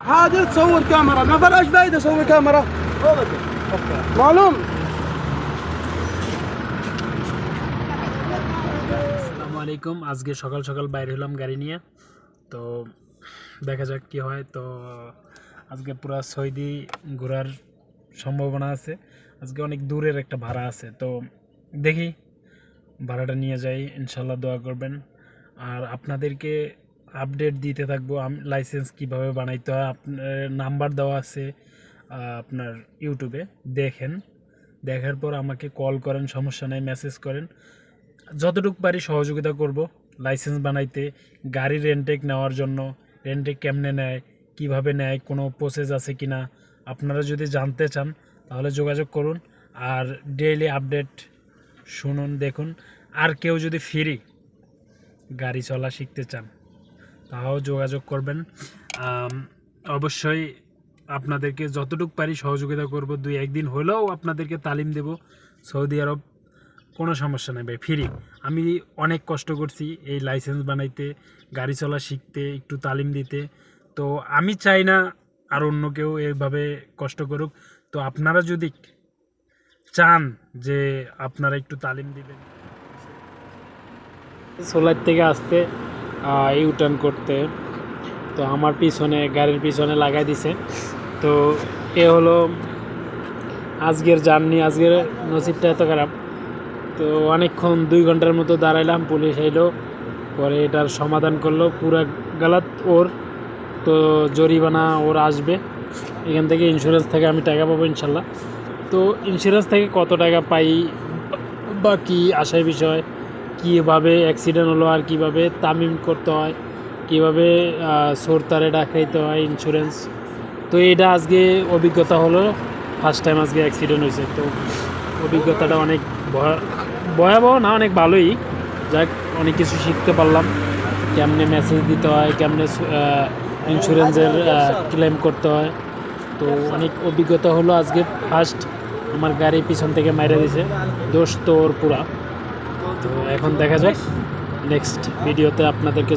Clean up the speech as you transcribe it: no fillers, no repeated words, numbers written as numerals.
عادي تصور كاميرا، ما بلاش فايدة صور كاميرا معلوم. আসসালামু আলাইকুম। আজকে সকাল সকাল বাইরে হলাম গাড়ি নিয়ে, তো দেখা যাক কি হয়। তো আজকে পুরা সৌদি ঘোরার সম্ভাবনা আছে। আজকে অনেক দূরের একটা ভাড়া আছে, তো দেখি ভাড়াটা নিয়ে যাই, ইনশাল্লাহ দোয়া করবেন। আর আপনাদেরকে আপডেট দিতে থাকবো লাইসেন্স কিভাবে বানাইতে হয়। আপনার নাম্বার দেওয়া আছে আপনার ইউটিউবে, দেখেন, দেখার পর আমাকে কল করেন, সমস্যা নেই, মেসেজ করেন, যতটুকু পারি সহযোগিতা করব লাইসেন্স বানাইতে। গাড়ি রেন্টেক নেওয়ার জন্য রেন্টেক কেমনে নেয়, কিভাবে নেয়, কোনো প্রসেস আছে কি না, আপনারা যদি জানতে চান তাহলে যোগাযোগ করুন। আর ডেইলি আপডেট শুনুন, দেখুন। আর কেউ যদি ফ্রি গাড়ি চলা শিখতে চান তাও যোগাযোগ করবেন। অবশ্যই আপনাদেরকে যতটুকু পারি সহযোগিতা করব। 2-1 দিন হলেও আপনাদেরকে তালিম দেব। সৌদি আরব কোনো সমস্যা নেই ভাই, ফ্রি। আমি অনেক কষ্ট করছি এই লাইসেন্স বানাইতে, গাড়ি চলা শিখতে, একটু তালিম দিতে। তো আমি চাই না আর অন্য কেউ এইভাবে কষ্ট করুক। তো আপনারা যদি চান যে আপনারা একটু তালিম দিবেন, সোলার থেকে আসতে ইউটার্ন করতে, তো আমার পিছনে গাড়ির পিছনে লাগাই দিছে। তো এ হলো আজকের জার্নি। আজকের নসিবটা এত খারাপ, তো অনেকক্ষণ 2 ঘন্টার মতো দাঁড়াইলাম। পুলিশ এলো, পরে এটার সমাধান করলো। পুরা গালাত ওর, তো জরিমানা ওর আসবে। এখান থেকে ইন্স্যুরেন্স থেকে আমি টাকা পাবো ইনশাল্লাহ। তো ইন্স্যুরেন্স থেকে কত টাকা পাই বা কী আসার বিষয়, কীভাবে অ্যাক্সিডেন্ট হলো আর কীভাবে তামিম করতে হয়, কীভাবে সোরতারে ডাকাইতে হয় ইন্স্যুরেন্স, তো এটা আজকে অভিজ্ঞতা হলো। ফার্স্ট টাইম আজকে অ্যাক্সিডেন্ট হয়েছে, তো অভিজ্ঞতাটা অনেক ভয়াবহ না, অনেক ভালোই। যাক, অনেক কিছু শিখতে পারলাম, কেমনে মেসেজ দিতে হয়, কেমনে ইন্স্যুরেন্সের ক্লেম করতে হয়। তো অনেক অভিজ্ঞতা হলো আজকে। ফার্স্ট আমার গাড়ি পিছন থেকে মাইরে দিয়েছে, দোষ তো ওর পুরা। তো এখন দেখা যাক নেক্সট ভিডিওতে আপনাদেরকে